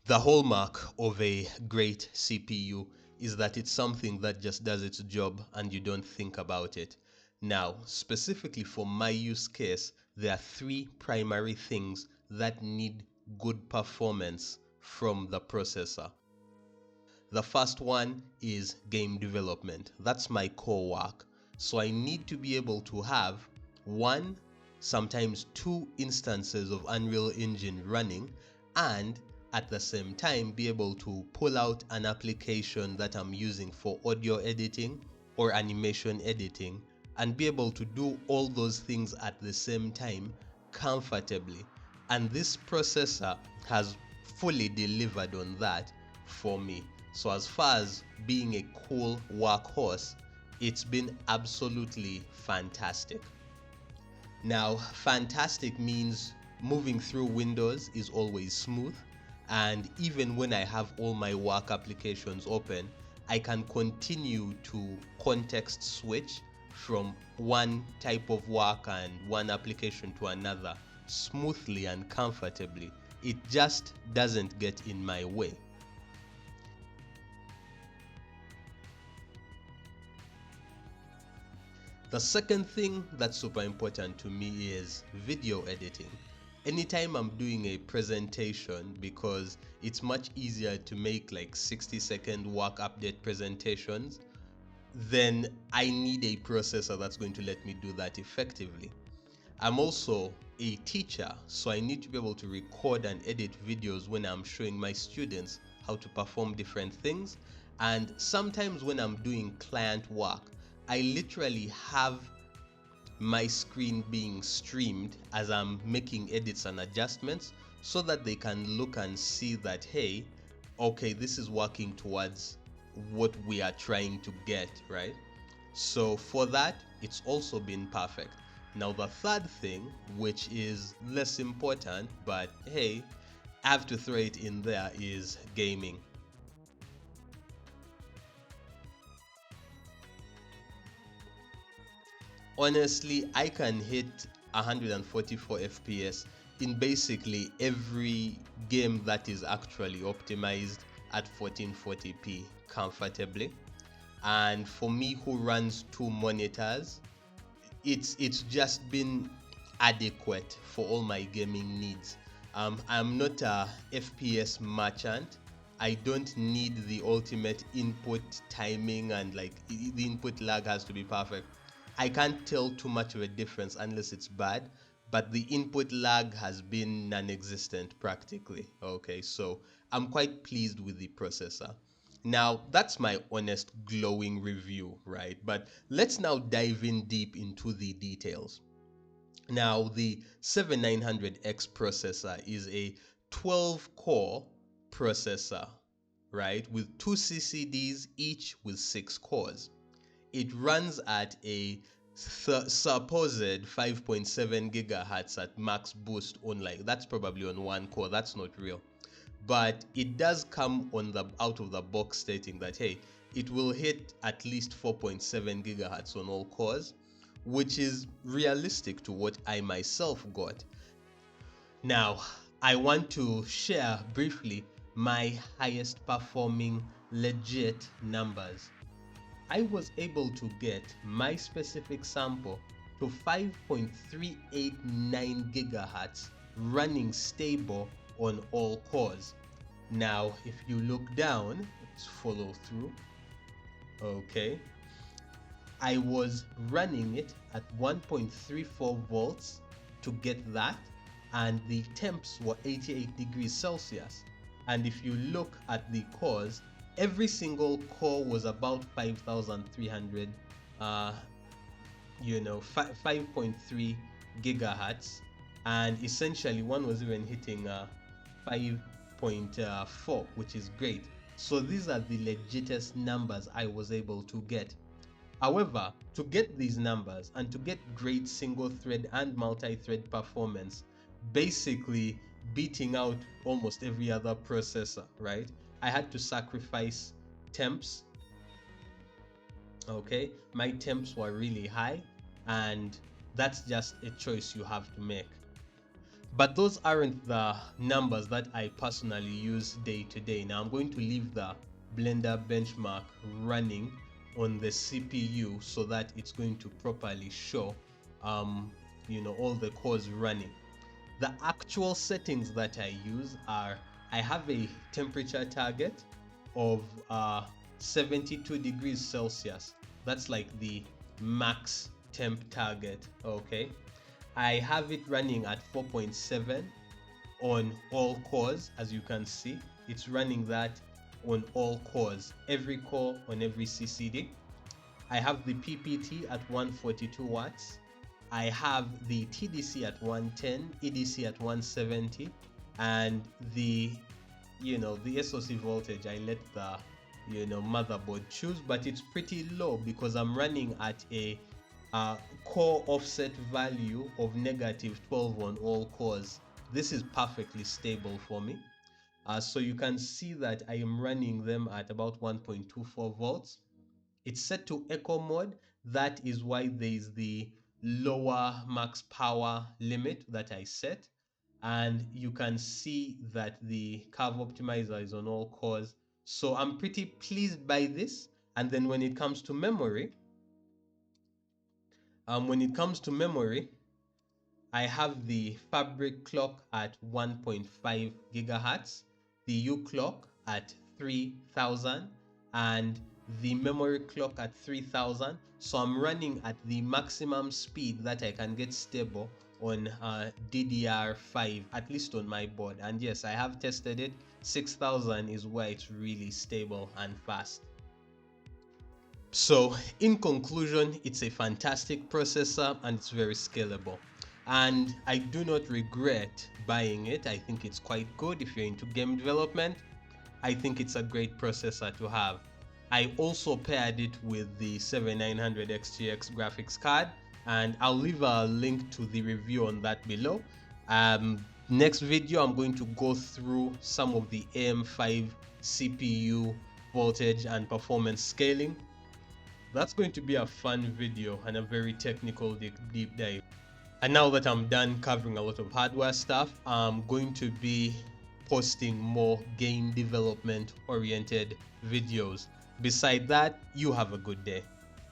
The hallmark of a great CPU is that it's something that just does its job and you don't think about it. Now, specifically for my use case, there are three primary things that need good performance from the processor. The first one is game development. That's my core work. So I need to be able to have one, sometimes two instances of Unreal Engine running, and at the same time be able to pull out an application that I'm using for audio editing or animation editing and be able to do all those things at the same time comfortably. And this processor has fully delivered on that for me. So as far as being a cool workhorse, it's been absolutely fantastic. Now, fantastic means moving through Windows is always smooth, and even when I have all my work applications open, I can continue to context switch from one type of work and one application to another smoothly and comfortably. It just doesn't get in my way. The second thing that's super important to me is video editing. Anytime I'm doing a presentation, because it's much easier to make like 60-second work update presentations, then I need a processor that's going to let me do that effectively. I'm also a teacher, so I need to be able to record and edit videos when I'm showing my students how to perform different things. And sometimes when I'm doing client work, I literally have my screen being streamed as I'm making edits and adjustments so that they can look and see that, hey, okay, this is working towards what we are trying to get, right? So for that, it's also been perfect. Now the third thing, which is less important, but hey, I have to throw it in there, is gaming. Honestly, I can hit 144 FPS in basically every game that is actually optimized at 1440p comfortably. And for me who runs two monitors, it's just been adequate for all my gaming needs. I'm not a FPS merchant. I don't need the ultimate input timing and like the input lag has to be perfect. I can't tell too much of a difference unless it's bad, but the input lag has been non-existent practically. Okay, so I'm quite pleased with the processor. Now, that's my honest, glowing review, right? But let's now dive in deep into the details. Now, the 7900X processor is a 12-core processor, right? With two CCDs, each with 6 cores. It runs at a supposed 5.7 gigahertz at max boost on, like, that's probably on one core, that's not real. But it does come on the out of the box stating that, hey, it will hit at least 4.7 gigahertz on all cores, which is realistic to what I myself got. Now, I want to share briefly my highest performing legit numbers. I was able to get my specific sample to 5.389 gigahertz running stable on all cores. Now, if you look down, let's follow through. Okay, I was running it at 1.34 volts to get that, and the temps were 88 degrees Celsius. And if you look at the cores, every single core was about 5,300, 5.3 gigahertz, and essentially one was even hitting 5.4, which is great. So these are the legitest numbers I was able to get. However, to get these numbers and to get great single thread and multi-thread performance, basically beating out almost every other processor, right? I had to sacrifice temps. Okay, my temps were really high, and that's just a choice you have to make. But those aren't the numbers that I personally use day to day. Now I'm going to leave the Blender benchmark running on the CPU so that it's going to properly show all the cores running. The actual settings that I use are, I have a temperature target of 72 degrees Celsius. That's like the max temp target. Okay, I have it running at 4.7 on all cores. As you can see, it's running that on all cores, every core on every CCD. I have the PPT at 142 watts. I have the TDC at 110, EDC at 170, and the SoC voltage I let the motherboard choose, but it's pretty low because I'm running at a core offset value of -12 on all cores. This is perfectly stable for me. So you can see that I am running them at about 1.24 volts. It's set to eco mode. That is why there is the lower max power limit that I set. And you can see that the curve optimizer is on all cores. So I'm pretty pleased by this. And then when it comes to memory, I have the Fabric clock at 1.5 gigahertz, the U clock at 3000, and the memory clock at 3000. So I'm running at the maximum speed that I can get stable on DDR5, at least on my board. And yes, I have tested it. 6000 is where it's really stable and fast. So in conclusion, it's a fantastic processor and it's very scalable. And I do not regret buying it. I think it's quite good if you're into game development. I think it's a great processor to have. I also paired it with the 7900 XGX graphics card, and I'll leave a link to the review on that below. Next video, I'm going to go through some of the AM5 CPU voltage and performance scaling. That's going to be a fun video and a very technical deep dive. And now that I'm done covering a lot of hardware stuff, I'm going to be posting more game development oriented videos. Beside that, you have a good day.